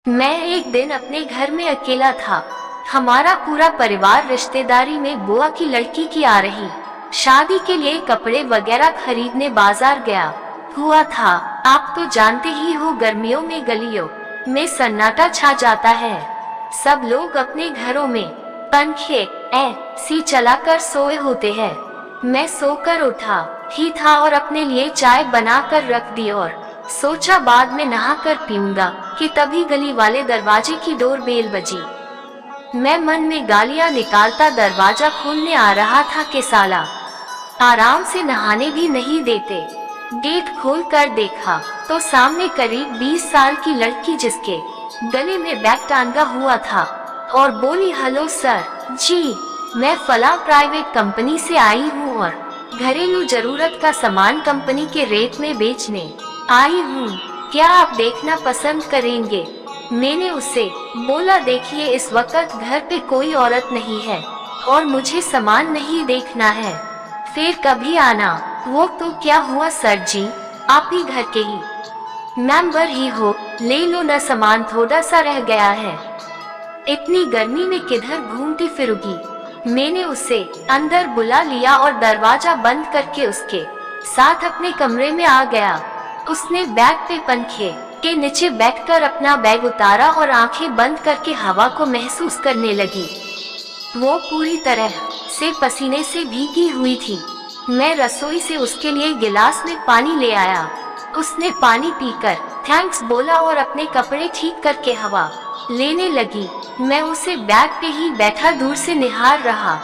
मैं एक दिन अपने घर में अकेला था। हमारा पूरा परिवार रिश्तेदारी में बुआ की लड़की की आ रही शादी के लिए कपड़े वगैरह खरीदने बाजार गया हुआ था। आप तो जानते ही हो, गर्मियों में गलियों में सन्नाटा छा जाता है। सब लोग अपने घरों में पंखे ऐसी चलाकर सोए होते हैं। मैं सोकर उठा ही था और अपने लिए चाय बनाकर रख दी और सोचा बाद में नहाकर पीऊंगा कि तभी गली वाले दरवाजे की डोरबेल बजी। मैं मन में गालियां निकालता दरवाजा खोलने आ रहा था कि साला आराम से नहाने भी नहीं देते। गेट खोल कर देखा तो सामने करीब 20 साल की लड़की जिसके गले में बैग टांगा हुआ था और बोली, हेलो सर जी, मैं फला प्राइवेट कंपनी से आई हूँ और घरेलू जरूरत का सामान कंपनी के रेट में बेचने आई हूँ। क्या आप देखना पसंद करेंगे? मैंने उससे बोला, देखिए इस वक्त घर पे कोई औरत नहीं है और मुझे सामान नहीं देखना है, फिर कभी आना। वो तो क्या हुआ सर जी, आप ही घर के ही मेंबर ही हो, ले लो ना, सामान थोड़ा सा रह गया है। इतनी गर्मी में किधर घूमती फिरोगी? मैंने उसे अंदर बुला लिया और दरवाजा बंद करके उसके साथ अपने कमरे में आ गया। उसने बैग पे पंखे के नीचे बैठकर अपना बैग उतारा और आंखें बंद करके हवा को महसूस करने लगी। वो पूरी तरह से पसीने से भीगी हुई थी। मैं रसोई से उसके लिए गिलास में पानी ले आया। उसने पानी पीकर थैंक्स बोला और अपने कपड़े ठीक करके हवा लेने लगी। मैं उसे बैग पे ही बैठा दूर से निहार रहा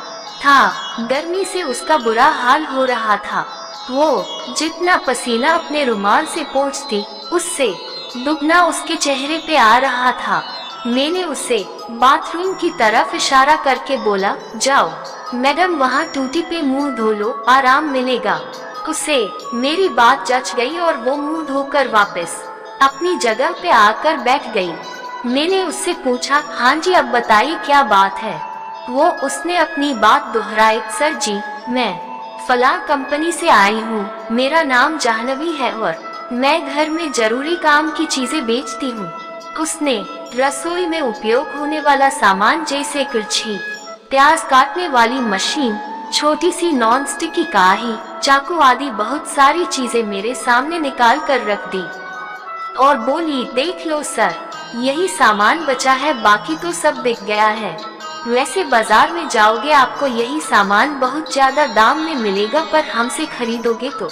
था। गर्मी से उसका बुरा हाल हो रहा था। वो जितना पसीना अपने रुमाल से पोंछती, उससे दुगना उसके चेहरे पे आ रहा था। मैंने उसे बाथरूम की तरफ इशारा करके बोला, जाओ मैडम, वहाँ टूटी पे मुंह धो लो, आराम मिलेगा। उसे मेरी बात जच गई और वो मुंह धोकर वापस अपनी जगह पे आकर बैठ गई। मैंने उससे पूछा, हाँ जी अब बताइए क्या बात है? उसने अपनी बात दोहराई, सर जी मैं फला कंपनी से आई हूँ, मेरा नाम जाह्नवी है और मैं घर में जरूरी काम की चीजें बेचती हूँ। उसने रसोई में उपयोग होने वाला सामान जैसे कुर्छी, प्याज काटने वाली मशीन, छोटी सी नॉन स्टिक की कढ़ाई, चाकू आदि बहुत सारी चीजें मेरे सामने निकाल कर रख दी और बोली, देख लो सर, यही सामान बचा है, बाकी तो सब बिक गया है। वैसे बाजार में जाओगे आपको यही सामान बहुत ज्यादा दाम में मिलेगा, पर हमसे खरीदोगे तो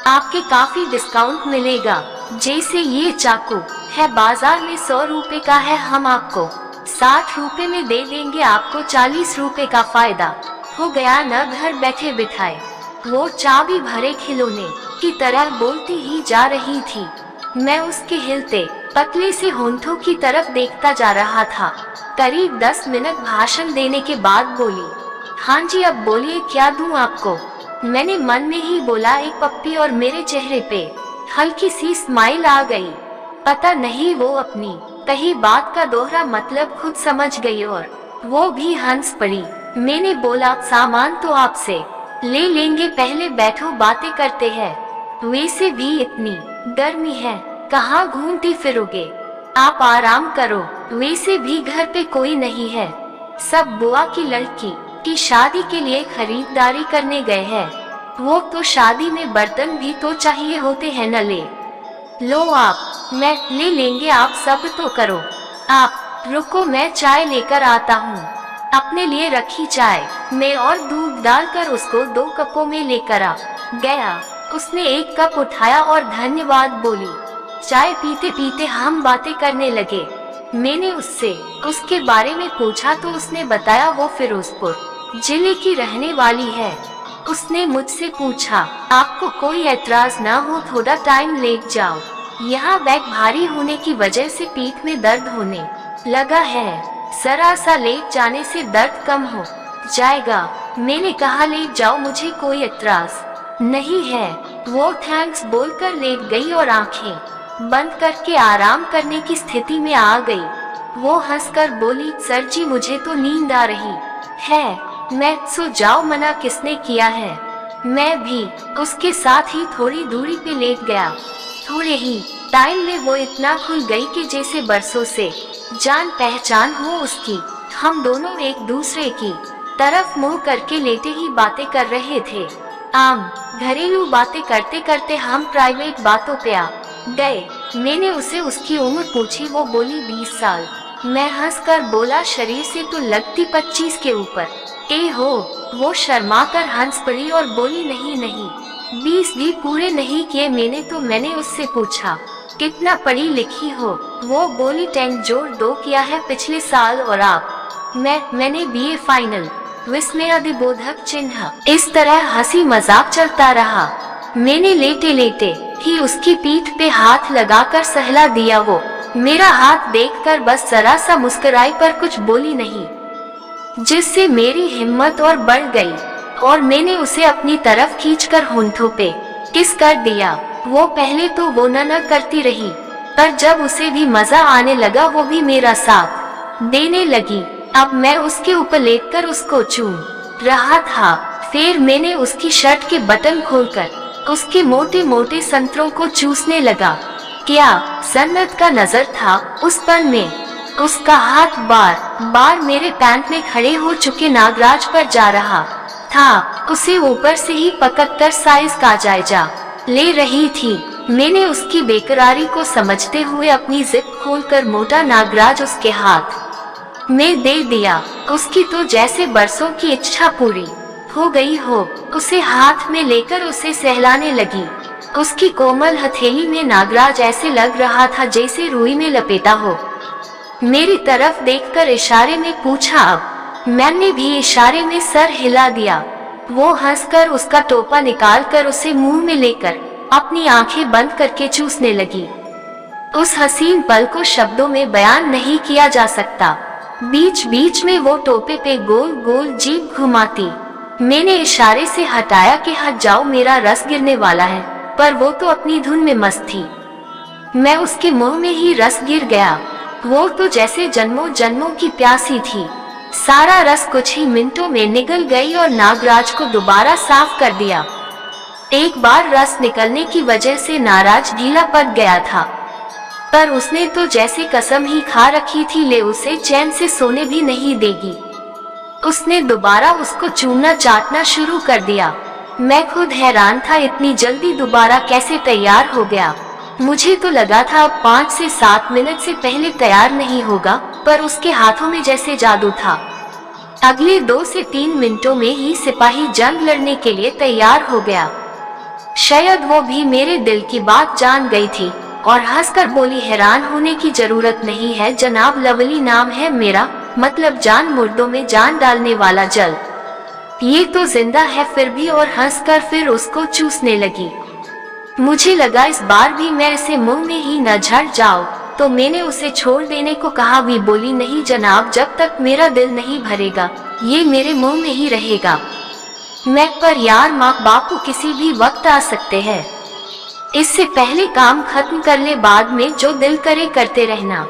आपके काफी डिस्काउंट मिलेगा। जैसे ये चाकू है बाजार में 100 रुपए का है, हम आपको 60 रुपए में दे देंगे, आपको 40 रुपए का फायदा हो गया न घर बैठे बिठाए। वो चाबी भरे खिलौने की तरह बोलती ही जा रही थी। मैं उसके हिलते पतले से होंठों की तरफ देखता जा रहा था। करीब 10 मिनट भाषण देने के बाद बोली, हाँ जी अब बोलिए क्या दूं आपको? मैंने मन में ही बोला, एक पप्पी, और मेरे चेहरे पे हल्की सी स्माइल आ गई। पता नहीं वो अपनी कही बात का दोहरा मतलब खुद समझ गई और वो भी हंस पड़ी। मैंने बोला, सामान तो आपसे ले लेंगे, पहले बैठो बातें करते हैं। वैसे भी इतनी गर्मी है, कहाँ घूमती फिरोगे, आप आराम करो। वैसे भी घर पे कोई नहीं है, सब बुआ की लड़की की शादी के लिए खरीदारी करने गए हैं। वो तो शादी में बर्तन भी तो चाहिए होते हैं न, ले लो आप, मैं ले लेंगे, आप सब तो करो। आप रुको, मैं चाय लेकर आता हूँ। अपने लिए रखी चाय मैं और दूध डालकर उसको 2 कपों में लेकर आ गया। उसने एक कप उठाया और धन्यवाद बोली। चाय पीते पीते हम बातें करने लगे। मैंने उससे उसके बारे में पूछा तो उसने बताया वो फिरोजपुर जिले की रहने वाली है। उसने मुझसे पूछा, आपको कोई ऐतराज ना हो थोड़ा टाइम लेट जाओ, यहाँ बैग भारी होने की वजह से पीठ में दर्द होने लगा है, जरा सा लेट जाने से दर्द कम हो जाएगा। मैंने कहा, लेट जाओ, मुझे कोई ऐतराज नहीं है। वो थैंक्स बोलकर लेट गई और आंखें बंद करके आराम करने की स्थिति में आ गई। वो हंसकर बोली, सर जी मुझे तो नींद आ रही है, मैं सो जाओ, मना किसने किया है। मैं भी उसके साथ ही थोड़ी दूरी पे लेट गया। थोड़े ही टाइम में वो इतना खुल गई कि जैसे बरसों से जान पहचान हो उसकी। हम दोनों एक दूसरे की तरफ मुंह करके लेटे ही बातें कर रहे थे। आम घरेलू बातें करते करते हम प्राइवेट बातों पे आ गए। मैंने उसे उसकी उम्र पूछी, वो बोली 20 साल। मैं हंसकर बोला, शरीर से तो लगती 25 के ऊपर। ए हो, वो शर्मा कर हंस पड़ी और बोली, नहीं नहीं, 20 भी पूरे नहीं किए मैंने। मैंने उससे पूछा, कितना पढ़ी लिखी हो? वो बोली, 10 जोड़ 2 किया है पिछले साल। और आप? मैंने BA फाइनल। विस्मय अधिबोधक चिन्ह। इस तरह हंसी मजाक चलता रहा। मैंने लेटे लेटे ही उसकी पीठ पे हाथ लगाकर सहला दिया। वो मेरा हाथ देखकर बस जरा सा मुस्कुराई पर कुछ बोली नहीं, जिससे मेरी हिम्मत और बढ़ गई और मैंने उसे अपनी तरफ खींचकर होंठों पे किस कर दिया। वो पहले तो वो न करती रही, पर जब उसे भी मजा आने लगा वो भी मेरा साथ देने लगी। अब मैं उसके ऊपर लेटकर उसको चूम रहा था। फिर मैंने उसकी शर्ट के बटन खोलकर उसके मोटे मोटे संतरों को चूसने लगा। क्या सन्नत का नजर था उस पर में। उसका हाथ बार बार मेरे पैंट में खड़े हो चुके नागराज पर जा रहा था। उसे ऊपर से ही पकड़कर साइज का जायजा ले रही थी। मैंने उसकी बेकरारी को समझते हुए अपनी जिप खोलकर मोटा नागराज उसके हाथ में दे दिया। उसकी तो जैसे बरसों की इच्छा पूरी हो गई हो। उसे हाथ में लेकर उसे सहलाने लगी। उसकी कोमल हथेली में नागराज ऐसे लग रहा था जैसे रुई में लपेटा हो। मेरी तरफ देखकर इशारे में पूछा। अब मैंने भी इशारे में सर हिला दिया। वो हंसकर उसका टोपा निकालकर उसे मुंह में लेकर अपनी आंखें बंद करके चूसने लगी। उस हसीन पल को शब्दों में बयान नहीं किया जा सकता। बीच बीच में वो टोपे पे गोल गोल जीभ घुमाती। मैंने इशारे से हटाया कि हट जाओ, मेरा रस गिरने वाला है, पर वो तो अपनी धुन में मस्त थी। मैं उसके मुंह में ही रस गिर गया। वो तो जैसे जन्मों जन्मों की प्यासी थी। सारा रस कुछ ही मिनटों में निगल गई और नागराज को दोबारा साफ कर दिया। एक बार रस निकलने की वजह से नाराज ढीला पड़ गया था, पर उसने तो जैसे कसम ही खा रखी थी, ले उसे चैन से सोने भी नहीं देगी। उसने दोबारा उसको चूमना चाटना शुरू कर दिया। मैं खुद हैरान था, इतनी जल्दी दोबारा कैसे तैयार हो गया। मुझे तो लगा था अब 5 से 7 मिनट से पहले तैयार नहीं होगा, पर उसके हाथों में जैसे जादू था। अगले 2 से 3 मिनटों में ही सिपाही जंग लड़ने के लिए तैयार हो गया। शायद वो भी मेरे दिल की बात जान गई थी और हंसकर बोली, हैरान होने की जरूरत नहीं है जनाब, लवली नाम है मेरा, मतलब जान मुर्दों में जान डालने वाला जल। ये तो जिंदा है फिर भी। और हंसकर फिर उसको चूसने लगी। मुझे लगा इस बार भी मैं इसे मुंह में ही न झड़ जाऊं, तो मैंने उसे छोड़ देने को कहा। भी बोली, नहीं जनाब, जब तक मेरा दिल नहीं भरेगा ये मेरे मुंह में ही रहेगा। मैं पर यार, माँ बापू किसी भी वक्त आ सकते हैं। इससे पहले काम खत्म कर ले, बाद में जो दिल करे करते रहना।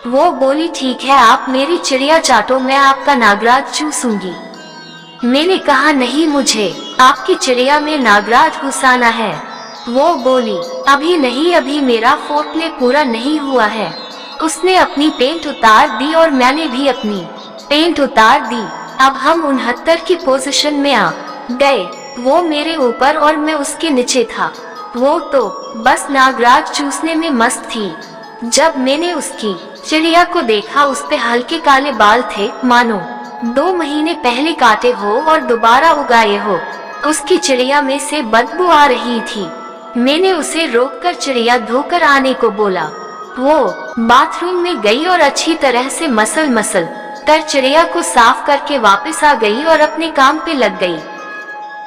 वो बोली, ठीक है, आप मेरी चिड़िया चाटो, मैं आपका नागराज चूसूंगी। मैंने कहा, नहीं, मुझे आपकी चिड़िया में नागराज घुसाना है। वो बोली, अभी नहीं, अभी मेरा फोरप्ले पूरा नहीं हुआ है। उसने अपनी पेंट उतार दी और मैंने भी अपनी पेंट उतार दी। अब हम 69 की पोजीशन में आ गए। वो मेरे ऊपर और मैं उसके नीचे था। वो तो बस नागराज चूसने में मस्त थी। जब मैंने उसकी चिड़िया को देखा, उस पे हल्के काले बाल थे, मानो 2 महीने पहले काटे हो और दोबारा उगाए हो। उसकी चिड़िया में से बदबू आ रही थी। मैंने उसे रोककर चिड़िया धोकर आने को बोला। वो बाथरूम में गई और अच्छी तरह से मसल कर चिड़िया को साफ करके वापस आ गई और अपने काम पे लग गई।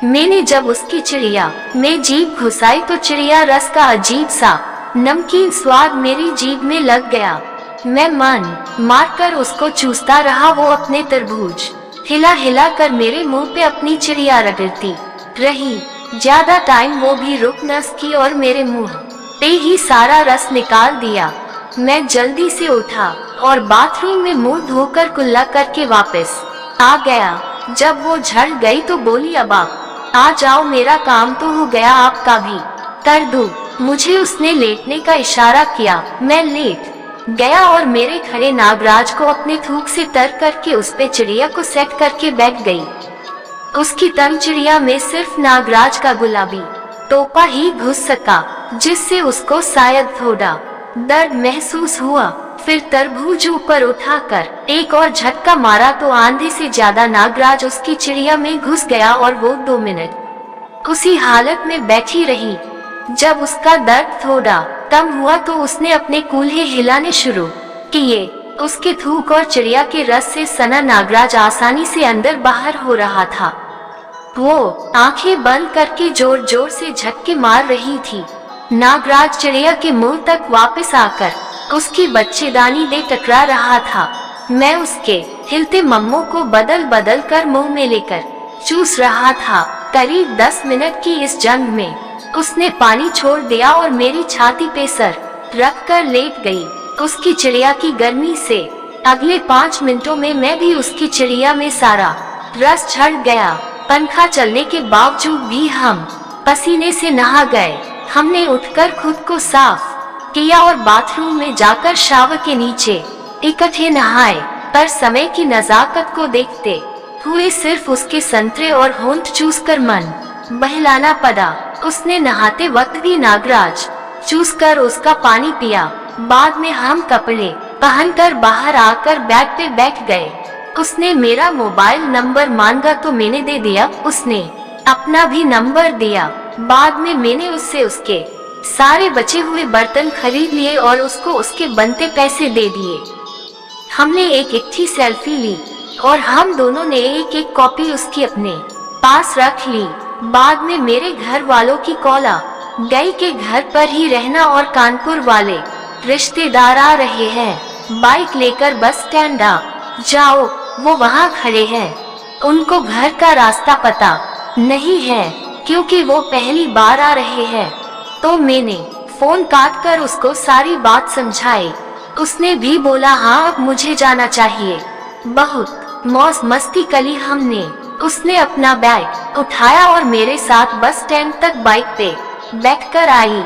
मैंने जब उसकी चिड़िया में जीभ घुसाई तो चिड़िया रस का अजीब सा नमकीन स्वाद मेरी जीभ में लग गया। मैं मन मारकर उसको चूसता रहा। वो अपने तरबूज हिला हिला कर मेरे मुंह पे अपनी चिड़िया रगड़ती रही। ज्यादा टाइम वो भी रुक न सकी और मेरे मुंह पे ही सारा रस निकाल दिया। मैं जल्दी से उठा और बाथरूम में मुंह धोकर कुल्ला करके वापस आ गया। जब वो झड़ गई तो बोली, अब आप आ जाओ, मेरा काम तो हो गया, आपका भी कर दूं। मुझे उसने लेटने का इशारा किया। मैं लेट गया और मेरे खड़े नागराज को अपने थूक से तर करके उस पे चिड़िया को सेट करके बैठ गई। उसकी तंग चिड़िया में सिर्फ नागराज का गुलाबी टोपा ही घुस सका, जिससे उसको शायद थोड़ा दर्द महसूस हुआ। फिर तरबूज ऊपर उठाकर एक और झटका मारा तो आंधी से ज्यादा नागराज उसकी चिड़िया में घुस गया और वो 2 मिनट उसी हालत में बैठी रही। जब उसका दर्द थोड़ा कम हुआ तो उसने अपने कूल्हे हिलाने शुरू किए। उसके थूक और चिड़िया के रस से सना नागराज आसानी से अंदर बाहर हो रहा था। वो आंखें बंद करके जोर जोर से झटके मार रही थी। नागराज चिड़िया के मुंह तक वापस आकर उसकी बच्चेदानी दे टकरा रहा था। मैं उसके हिलते मम्मों को बदल बदल कर मुंह में लेकर चूस रहा था। करीब 10 मिनट की इस जंग में उसने पानी छोड़ दिया और मेरी छाती पे सर रख कर लेट गई। उसकी चिड़िया की गर्मी से अगले 5 मिनटों में मैं भी उसकी चिड़िया में सारा रस चढ़ गया। पंखा चलने के बावजूद भी हम पसीने से नहा गए। हमने उठकर खुद को साफ किया और बाथरूम में जाकर शावर के नीचे इकट्ठे नहाए, पर समय की नजाकत को देखते हुए सिर्फ उसके संतरे और होंठ चूसकर मन बहलाना पड़ा। उसने नहाते वक्त भी नागराज चूसकर उसका पानी पिया। बाद में हम कपड़े पहनकर बाहर आकर बेड पे बैठ गए। उसने मेरा मोबाइल नंबर मांगा तो मैंने दे दिया। उसने अपना भी नंबर दिया। बाद में मैंने उससे उसके सारे बचे हुए बर्तन खरीद लिए और उसको उसके बनते पैसे दे दिए। हमने एक इकट्ठी सेल्फी ली और हम दोनों ने एक एक कॉपी उसकी अपने पास रख ली। बाद में मेरे घर वालों की कॉल आ गई के घर पर ही रहना और कानपुर वाले रिश्तेदार आ रहे हैं। बाइक लेकर बस स्टैंड आ जाओ, वो वहाँ खड़े हैं। उनको घर का रास्ता पता नहीं है क्योंकि वो पहली बार आ रहे हैं। तो मैंने फोन काट कर उसको सारी बात समझाई। उसने भी बोला हाँ अब मुझे जाना चाहिए। बहुत मौज मस्ती करी हमने। उसने अपना बैग उठाया और मेरे साथ बस स्टैंड तक बाइक पे बैठकर आई।